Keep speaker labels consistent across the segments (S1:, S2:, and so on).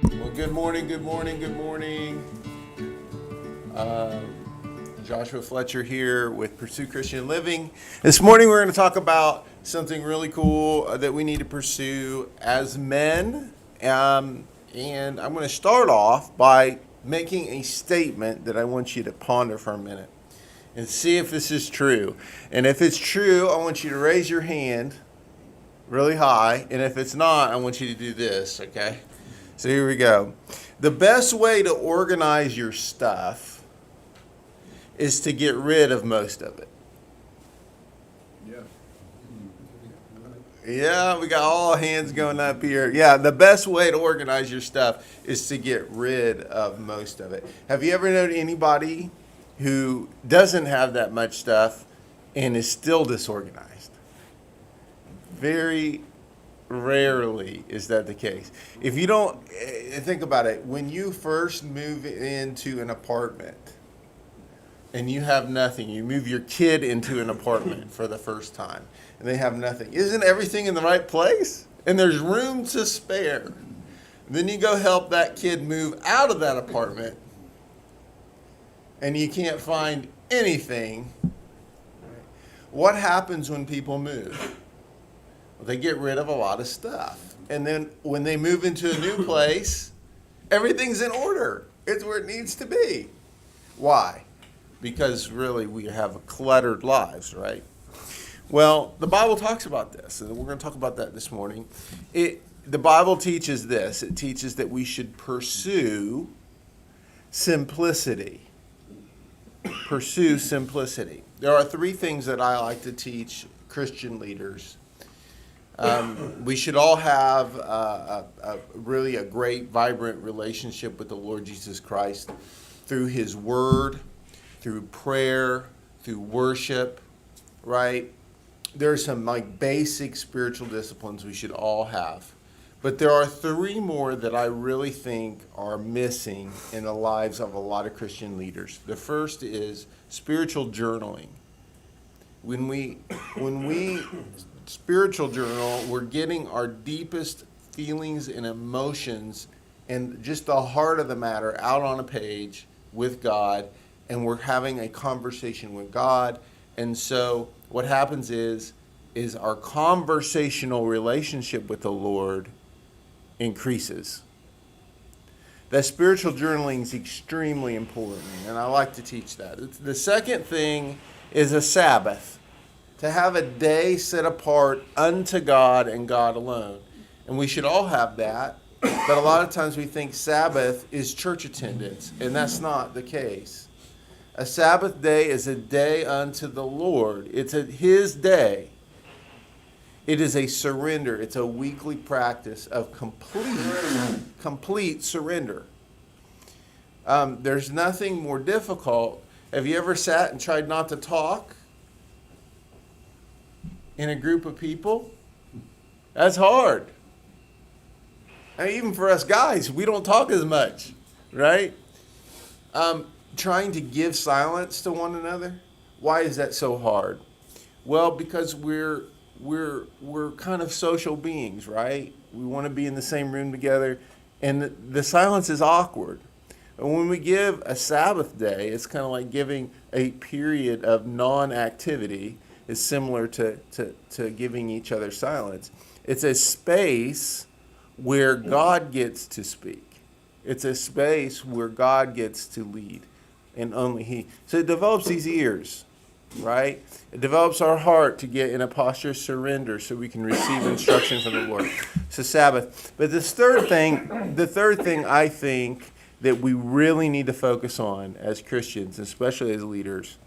S1: Well, good morning, good morning, good morning. Joshua Fletcher here with Pursue Christian Living. This morning we're going to talk about something really cool that we need to pursue as men. And I'm going to start off by making a statement that I want you to ponder for a minute and see if this is true. And if it's true, I want you to raise your hand really high. And if it's not, I want you to do this, okay? So here we go. The best way to organize your stuff is to get rid of most of it.
S2: Yeah.
S1: Yeah, we got all hands going up here. Yeah, the best way to organize your stuff is to get rid of most of it. Have you ever known anybody who doesn't have that much stuff and is still disorganized? Very rarely is that the case. If you don't, think about it. When you first move into an apartment and you have nothing, you move your kid into an apartment for the first time and they have nothing. Isn't everything in the right place? And there's room to spare. Then you go help that kid move out of that apartment and you can't find anything. What happens when people move? They get rid of a lot of stuff. And then when they move into a new place, everything's in order. It's where it needs to be. Why? Because really we have cluttered lives, right? Well, the Bible talks about this, and we're going to talk about that this morning. The Bible teaches this. It teaches that we should pursue simplicity. Pursue simplicity. There are three things that I like to teach Christian leaders. We should all have really a great, vibrant relationship with the Lord Jesus Christ through His Word, through prayer, through worship, right? There are some basic spiritual disciplines we should all have. But there are three more that I really think are missing in the lives of a lot of Christian leaders. The first is spiritual journaling. When we spiritual journal, we're getting our deepest feelings and emotions and just the heart of the matter out on a page with God, and we're having a conversation with God. And so what happens is our conversational relationship with the Lord increases. That spiritual journaling is extremely important, and I like to teach that. The second thing is a Sabbath. To have a day set apart unto God and God alone. And we should all have that, but a lot of times we think Sabbath is church attendance, and that's not the case. A Sabbath day is a day unto the Lord. It's His day. It is a surrender. It's a weekly practice of complete surrender. There's nothing more difficult. Have you ever sat and tried not to talk in a group of people? That's hard. And even for us guys, we don't talk as much, right? Trying to give silence to one another. Why is that so hard? Well, because we're kind of social beings, right? We want to be in the same room together, and the silence is awkward. And when we give a Sabbath day, it's kind of like giving a period of non-activity. Is similar to giving each other silence. It's a space where God gets to speak. It's a space where God gets to lead, and only He. So it develops these ears, right? It develops our heart to get in a posture of surrender so we can receive instruction from the Lord. It's a Sabbath. But the third thing I think that we really need to focus on as Christians, especially as leaders,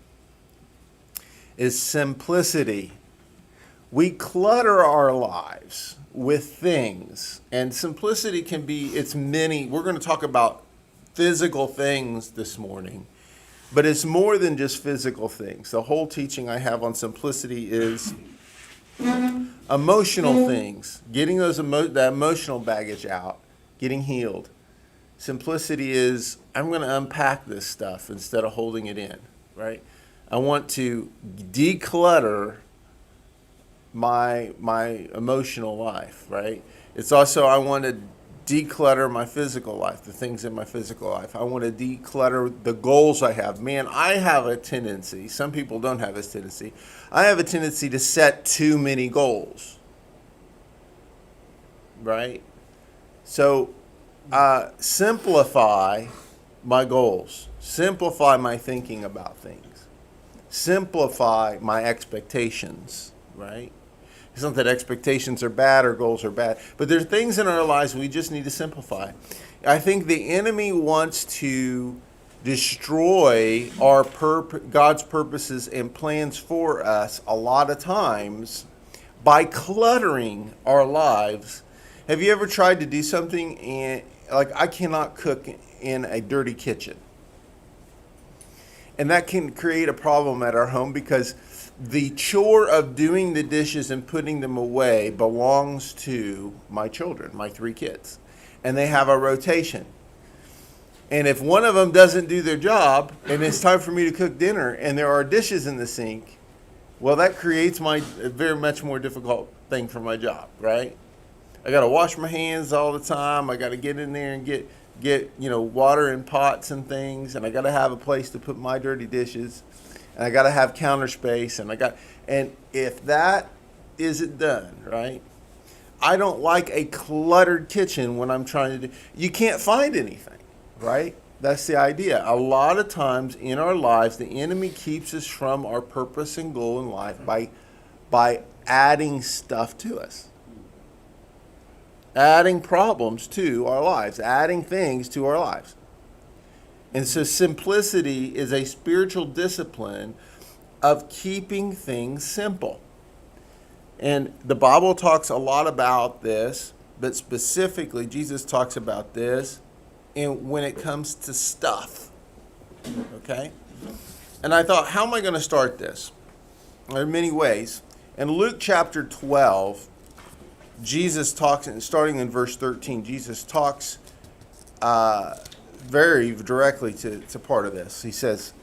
S1: is simplicity. We clutter our lives with things, and simplicity can be, it's many. We're going to talk about physical things this morning, but it's more than just physical things. The whole teaching I have on simplicity is emotional things, getting that emotional baggage out, getting healed. Simplicity is, I'm going to unpack this stuff instead of holding it in, right? I want to declutter my emotional life, right? It's also, I want to declutter my physical life, the things in my physical life. I want to declutter the goals I have. Man, I have a tendency, some people don't have this tendency, I have a tendency to set too many goals. Right? So simplify my goals. Simplify my thinking about things. Simplify my expectations, right? It's not that expectations are bad or goals are bad, but there are things in our lives we just need to simplify. I think the enemy wants to destroy God's purposes and plans for us a lot of times by cluttering our lives. Have you ever tried to do something and, like, I cannot cook in a dirty kitchen? And that can create a problem at our home because the chore of doing the dishes and putting them away belongs to my children, my 3 kids. And they have a rotation. And if one of them doesn't do their job and it's time for me to cook dinner and there are dishes in the sink, well, that creates a very much more difficult thing for my job, right? I got to wash my hands all the time. I got to get in there and get water in pots and things, and I got to have a place to put my dirty dishes, and I got to have counter space, and if that isn't done, right? I don't like a cluttered kitchen when I'm trying to do. You can't find anything, right? That's the idea. A lot of times in our lives, the enemy keeps us from our purpose and goal in life by adding stuff to us. Adding problems to our lives, adding things to our lives. And so simplicity is a spiritual discipline of keeping things simple. And the Bible talks a lot about this, but specifically Jesus talks about this when it comes to stuff. Okay? And I thought, how am I going to start this? There are many ways. In Luke chapter 12, Jesus talks, starting in verse 13, Jesus talks very directly to part of this. He says,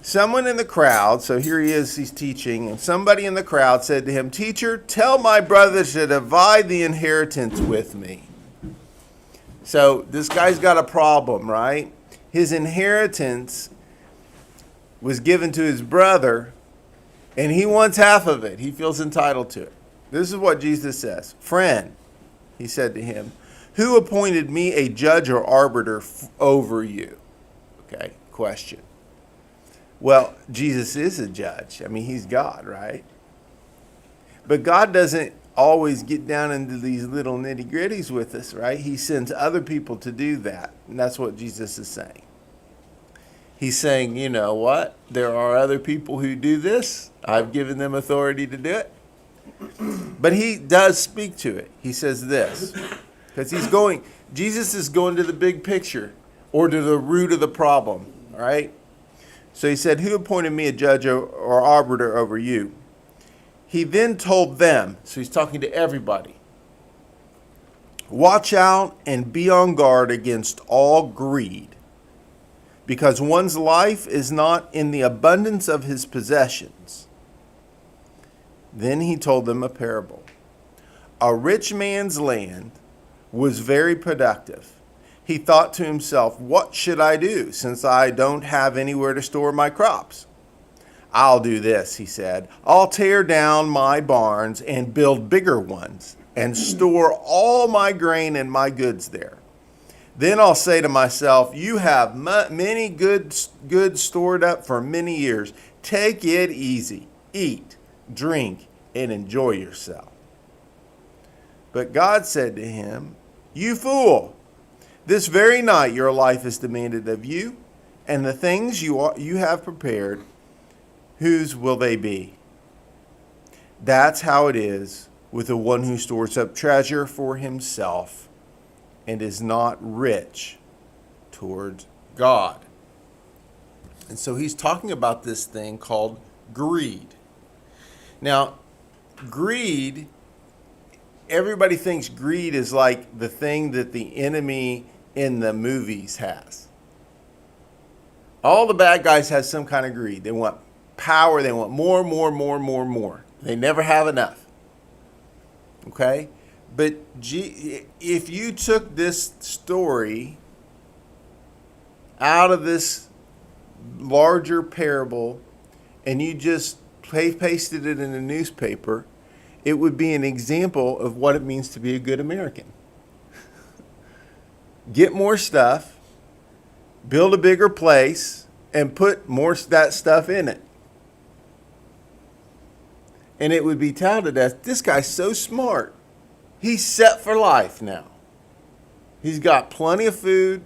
S1: someone in the crowd, so here he is, he's teaching, and somebody in the crowd said to him, "Teacher, tell my brother to divide the inheritance with me." So this guy's got a problem, right? His inheritance was given to his brother, and he wants half of it. He feels entitled to it. This is what Jesus says. "Friend," he said to him, "who appointed me a judge or arbiter over you?" Okay, question. Well, Jesus is a judge. I mean, he's God, right? But God doesn't always get down into these little nitty-gritties with us, right? He sends other people to do that. And that's what Jesus is saying. He's saying, you know what? There are other people who do this. I've given them authority to do it. But he does speak to it. He says this, because Jesus is going to the big picture or to the root of the problem, all right? So he said, "Who appointed me a judge or arbiter over you?" He then told them, so he's talking to everybody, "Watch out and be on guard against all greed, because one's life is not in the abundance of his possessions." Then he told them a parable. A rich man's land was very productive. He thought to himself, "What should I do, since I don't have anywhere to store my crops?" "I'll do this," he said. "I'll tear down my barns and build bigger ones and store all my grain and my goods there. Then I'll say to myself, you have many goods stored up for many years. Take it easy. Eat, drink, and enjoy yourself." But God said to him, "You fool, this very night your life is demanded of you, and the things you have prepared, whose will they be?" That's how it is with the one who stores up treasure for himself and is not rich towards God. And so he's talking about this thing called greed. Now, greed, everybody thinks greed is like the thing that the enemy in the movies has. All the bad guys have some kind of greed. They want power. They want more. They never have enough. Okay? But if you took this story out of this larger parable and you just pasted it in a newspaper, it would be an example of what it means to be a good American. Get more stuff, build a bigger place, and put more that stuff in it. And it would be touted as, this guy's so smart. He's set for life now. He's got plenty of food.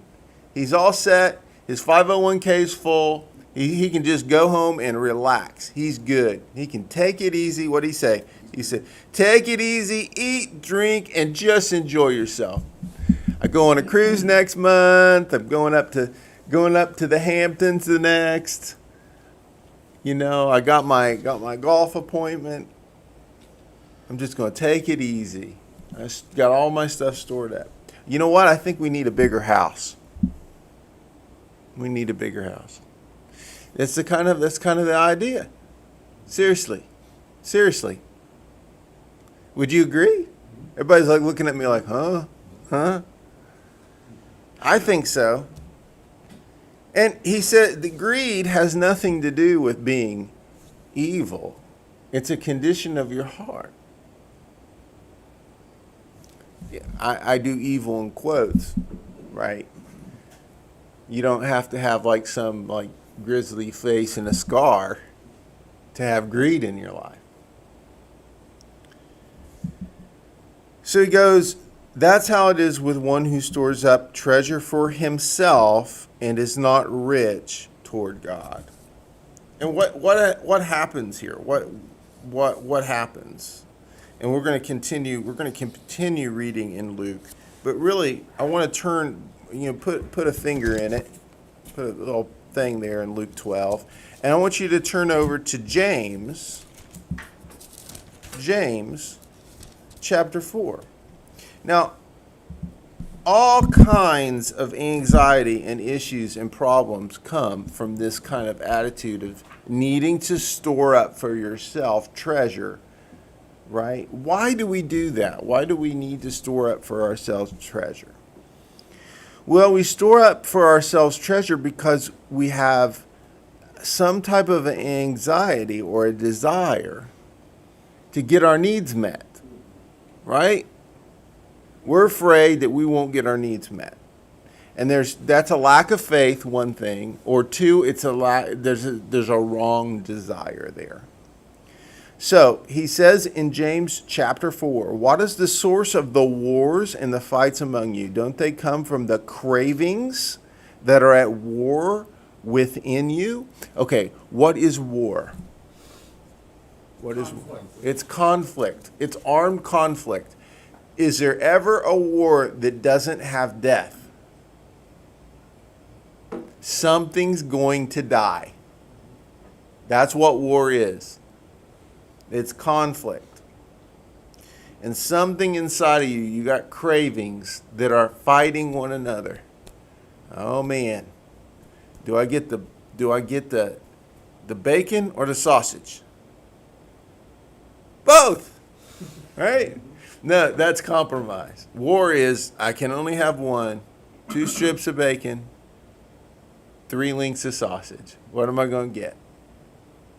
S1: He's all set. His 501k is full. He can just go home and relax. He's good. He can take it easy. What'd he say? He said, take it easy, eat, drink, and just enjoy yourself. I go on a cruise next month. I'm going up to the Hamptons the next. You know, I got my golf appointment. I'm just going to take it easy. I got all my stuff stored up. You know what? I think we need a bigger house. We need a bigger house. That's kind of the idea. Seriously. Would you agree? Everybody's like looking at me like, huh? I think so. And he said the greed has nothing to do with being evil. It's a condition of your heart. I do evil in quotes, right? You don't have to have like some like grizzly face and a scar to have greed in your life. So he goes, that's how it is with one who stores up treasure for himself and is not rich toward God. And what happens here? What happens? And we're going to continue reading in Luke. But really, I want to turn, put a finger in it, put a little thing there in Luke 12. And I want you to turn over to James chapter 4. Now, all kinds of anxiety and issues and problems come from this kind of attitude of needing to store up for yourself treasure, right? Why do we do that? Why do we need to store up for ourselves treasure? Well, we store up for ourselves treasure because we have some type of anxiety or a desire to get our needs met, right? We're afraid that we won't get our needs met. And that's a lack of faith, one thing, or two, there's a wrong desire there. So he says in James chapter 4, what is the source of the wars and the fights among you? Don't they come from the cravings that are at war within you? Okay, what is war? It's conflict. It's armed conflict. Is there ever a war that doesn't have death? Something's going to die. That's what war is. It's conflict. And something inside of you got cravings that are fighting one another. Oh man. Do I get the bacon or the sausage? Both. Right? No, that's compromise. War is, I can only have one, 2 strips of bacon, 3 links of sausage. What am I going to get?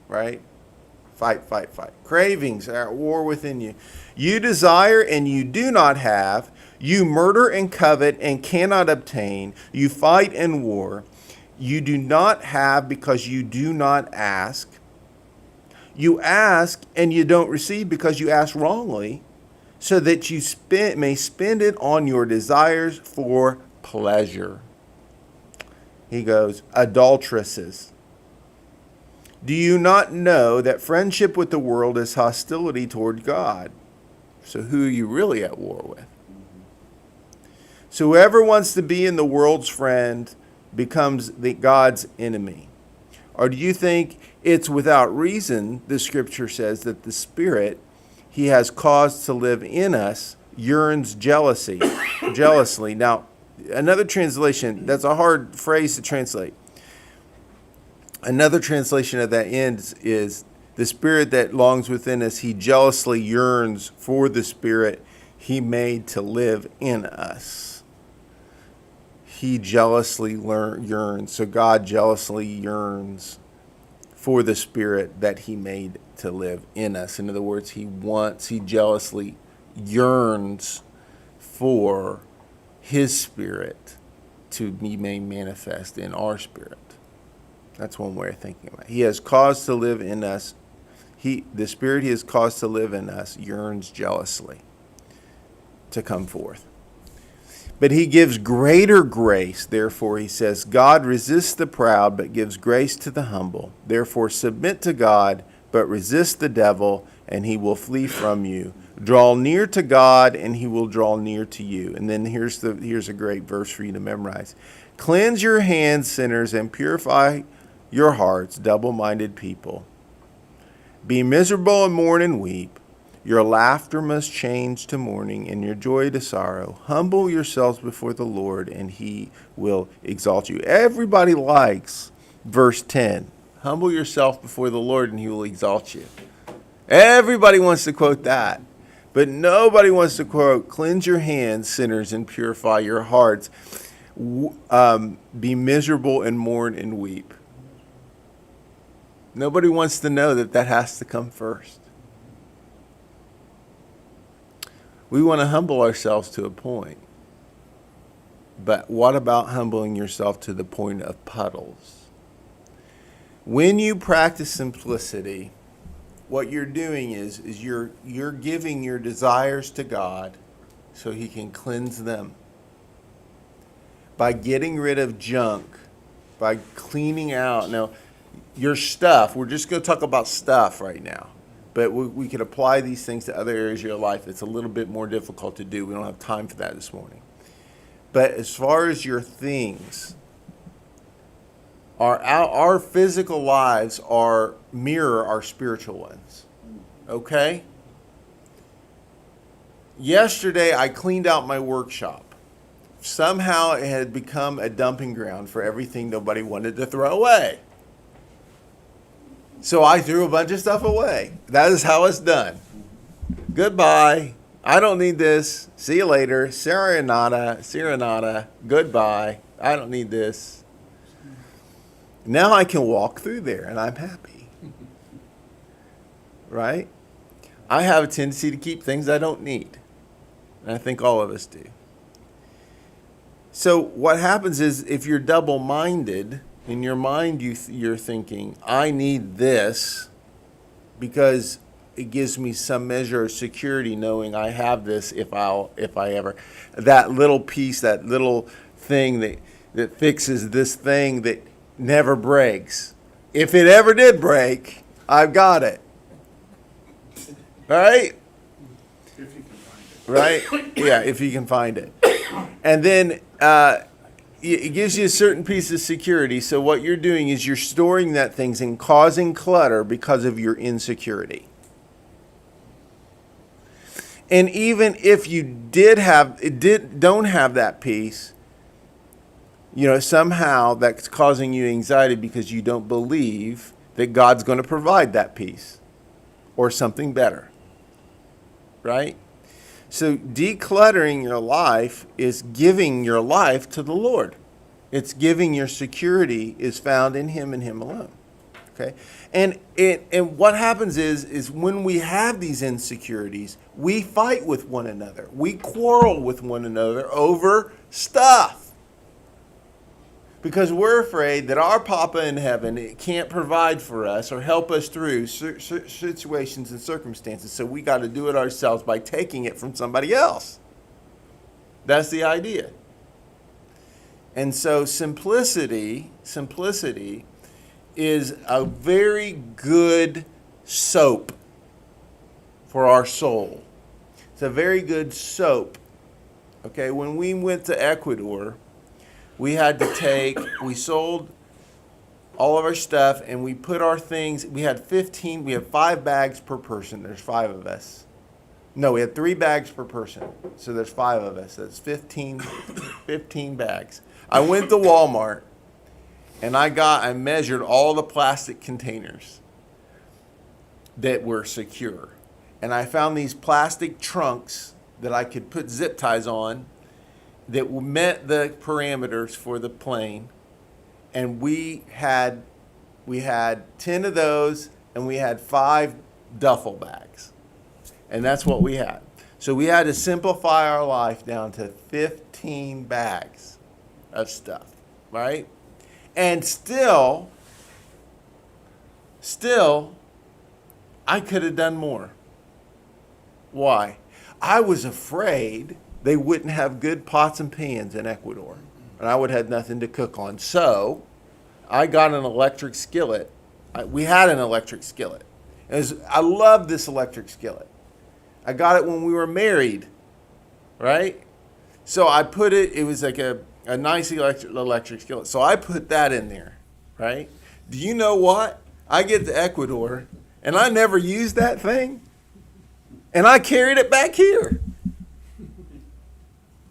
S1: Right? Fight. Cravings are at war within you. You desire and you do not have. You murder and covet and cannot obtain. You fight and war. You do not have because you do not ask. You ask and you don't receive because you ask wrongly, so that you may spend it on your desires for pleasure. He goes, adulteresses. Do you not know that friendship with the world is hostility toward God? So who are you really at war with? So whoever wants to be in the world's friend becomes God's enemy. Or do you think it's without reason, the scripture says, that the Spirit He has caused to live in us yearns jealously. Now, another translation, that's a hard phrase to translate. Another translation of that end is the Spirit that longs within us, He jealously yearns for the Spirit he made to live in us. He jealously yearns. So God jealously yearns for the Spirit that he made to live in us. In other words, he jealously yearns for his Spirit to be made manifest in our spirit. That's one way of thinking about it. He has caused to live in us. The Spirit he has caused to live in us yearns jealously to come forth. But he gives greater grace. Therefore, he says, God resists the proud, but gives grace to the humble. Therefore, submit to God, but resist the devil, and he will flee from you. Draw near to God, and he will draw near to you. And then here's a great verse for you to memorize. Cleanse your hands, sinners, and purify your hearts, double-minded people. Be miserable and mourn and weep. Your laughter must change to mourning, and your joy to sorrow. Humble yourselves before the Lord, and he will exalt you. Everybody likes verse 10. Humble yourself before the Lord, and he will exalt you. Everybody wants to quote that. But nobody wants to quote, cleanse your hands, sinners, and purify your hearts. Be miserable and mourn and weep. Nobody wants to know that has to come first. We want to humble ourselves to a point. But what about humbling yourself to the point of puddles? When you practice simplicity, what you're doing is you're giving your desires to God so he can cleanse them. By getting rid of junk, by cleaning out. Now, your stuff, we're just going to talk about stuff right now. But we could apply these things to other areas of your life. It's a little bit more difficult to do. We don't have time for that this morning. But as far as your things, our physical lives mirror our spiritual ones. Okay? Yesterday, I cleaned out my workshop. Somehow it had become a dumping ground for everything nobody wanted to throw away. So I threw a bunch of stuff away. That is how it's done. Goodbye. I don't need this. See you later. Serenata. Goodbye. I don't need this. Now I can walk through there and I'm happy. Right? I have a tendency to keep things I don't need. And I think all of us do. So what happens is if you're double-minded, in your mind you're thinking, I need this because it gives me some measure of security knowing I have this if I ever. That little piece, that little thing that fixes this thing that never breaks. If it ever did break, I've got it. Right?
S2: If you can find it.
S1: Right? Yeah, if you can find it. And then it gives you a certain piece of security. So what you're doing is you're storing that things and causing clutter because of your insecurity. And even if you don't have that piece, somehow that's causing you anxiety because you don't believe that God's going to provide that piece or something better. Right? So decluttering your life is giving your life to the Lord. It's giving your security is found in him and him alone. Okay? And what happens is when we have these insecurities, we fight with one another. We quarrel with one another over stuff. Because we're afraid that our Papa in heaven can't provide for us or help us through situations and circumstances. So we got to do it ourselves by taking it from somebody else. That's the idea. And so simplicity is a very good soap for our soul. It's a very good soap. Okay, when we went to Ecuador, we sold all of our stuff and we put our things, we had 5 bags per person. There's 5 of us. No, we had 3 bags per person. So there's 5 of us. That's 15 bags. I went to Walmart and I measured all the plastic containers that were secure. And I found these plastic trunks that I could put zip ties on that met the parameters for the plane. And we had 10 of those, and we had 5 duffel bags. And that's what we had. So we had to simplify our life down to 15 bags of stuff, right? And still, I could have done more. Why? I was afraid they wouldn't have good pots and pans in Ecuador, and I would have nothing to cook on. So I got an electric skillet. We had an electric skillet. I love this electric skillet. I got it when we were married, right? So I put it was like a nice electric skillet. So I put that in there, right? Do you know what? I get to Ecuador, and I never used that thing, and I carried it back here.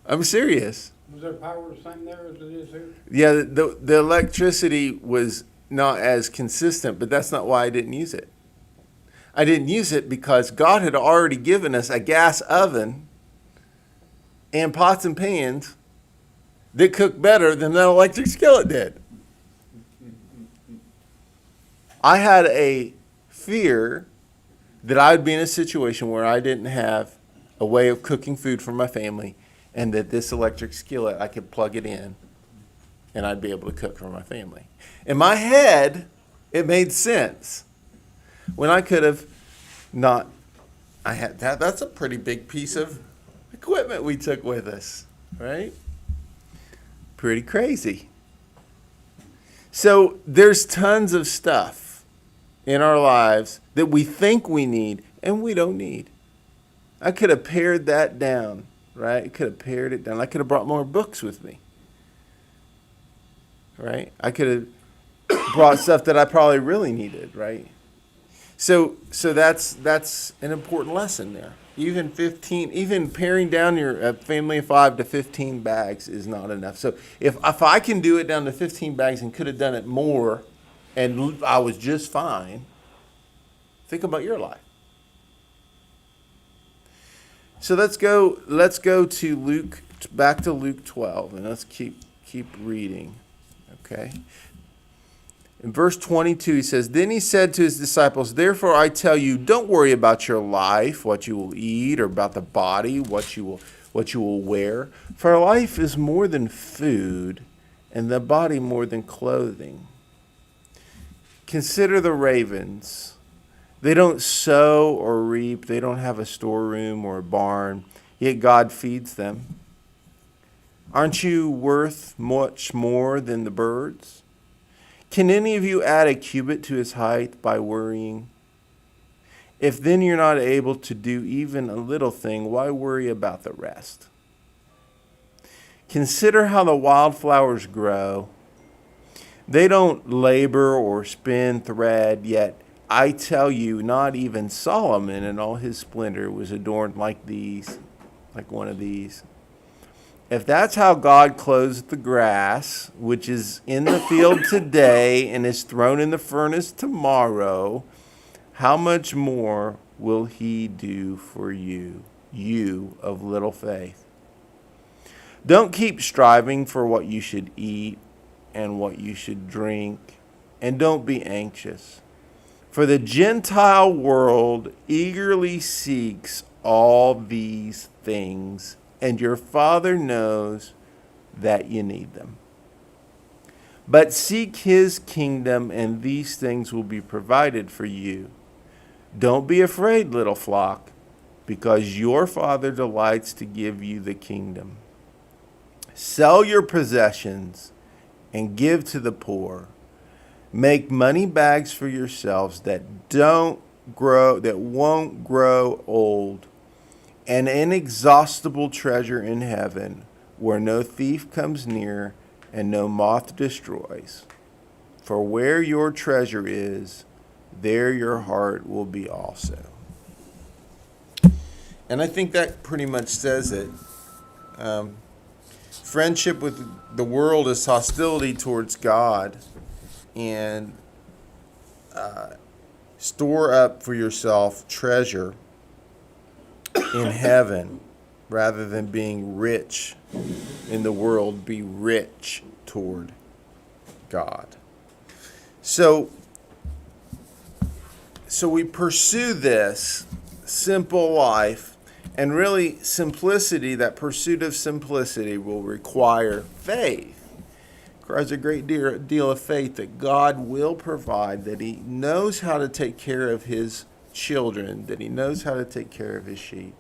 S1: I'm serious.
S3: Was there power the same there as it is here?
S1: Yeah, the electricity was not as consistent, but that's not why I didn't use it. I didn't use it because God had already given us a gas oven and pots and pans that cook better than that electric skillet did. I had a fear that I would be in a situation where I didn't have a way of cooking food for my family, and that this electric skillet, I could plug it in and I'd be able to cook for my family. In my head, it made sense. When I could have not, I had that. That's a pretty big piece of equipment we took with us, right? Pretty crazy. So there's tons of stuff in our lives that we think we need and we don't need. I could have pared that down, right? I could have pared it down. I could have brought more books with me, right? I could have brought stuff that I probably really needed, right? So that's an important lesson there. Even paring down your family of 5 to 15 bags is not enough. So if I can do it down to 15 bags and could have done it more, and I was just fine, think about your life. So let's go to Luke, back to Luke 12, and let's keep reading, okay? In verse 22, he says, "Then he said to his disciples, 'Therefore I tell you, don't worry about your life, what you will eat, or about the body, what you will wear. For life is more than food, and the body more than clothing. Consider the ravens. They don't sow or reap. They don't have a storeroom or a barn, yet God feeds them. Aren't you worth much more than the birds? Can any of you add a cubit to his height by worrying? If then you're not able to do even a little thing, why worry about the rest? Consider how the wildflowers grow. They don't labor or spin thread, yet I tell you, not even Solomon in all his splendor was adorned like one of these. If that's how God clothes the grass, which is in the field today and is thrown in the furnace tomorrow, how much more will he do for you, you of little faith? Don't keep striving for what you should eat and what you should drink, and don't be anxious. For the Gentile world eagerly seeks all these things, and your Father knows that you need them. But seek his kingdom, and these things will be provided for you. Don't be afraid, little flock, because your Father delights to give you the kingdom. Sell your possessions and give to the poor. Make money bags for yourselves that won't grow old, an inexhaustible treasure in heaven, where no thief comes near and no moth destroys. For where your treasure is, there your heart will be also." And I think that pretty much says it. Friendship with the world is hostility towards God, and store up for yourself treasure in heaven Rather than being rich in the world, be rich toward God. So we pursue this simple life, and really simplicity, that pursuit of simplicity will require faith. It requires a great deal of faith that God will provide, that he knows how to take care of his children, that he knows how to take care of his sheep.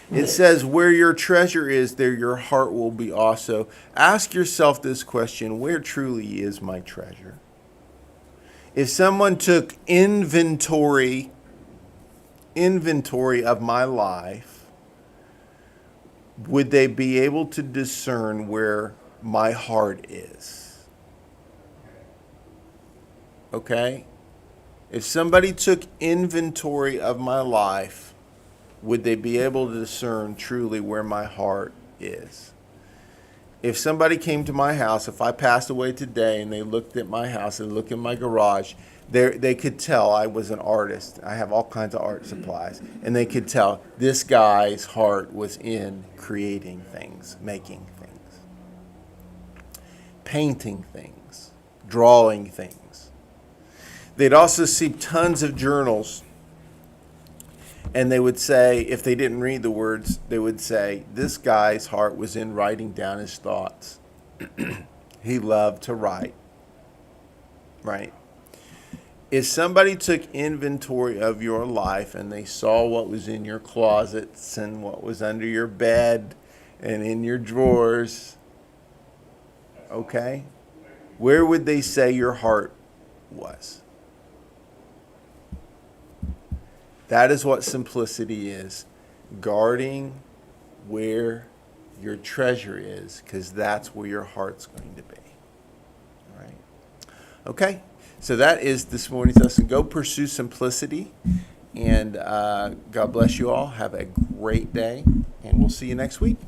S1: It says, where your treasure is, there your heart will be also. Ask yourself this question: where truly is my treasure? If someone took inventory of my life, would they be able to discern where my heart is? Okay? If somebody took inventory of my life, would they be able to discern truly where my heart is? If somebody came to my house, if I passed away today and they looked at my house and looked at my garage, they could tell I was an artist. I have all kinds of art supplies. And they could tell this guy's heart was in creating things, making things, painting things, drawing things. They'd also see tons of journals. And they would say, if they didn't read the words, they would say, this guy's heart was in writing down his thoughts. He loved to write. Right? If somebody took inventory of your life and they saw what was in your closets and what was under your bed and in your drawers, okay, where would they say your heart was? That is what simplicity is. Guarding where your treasure is, because that's where your heart's going to be. All right. Okay. So that is this morning's lesson. Go pursue simplicity. And God bless you all. Have a great day. And we'll see you next week.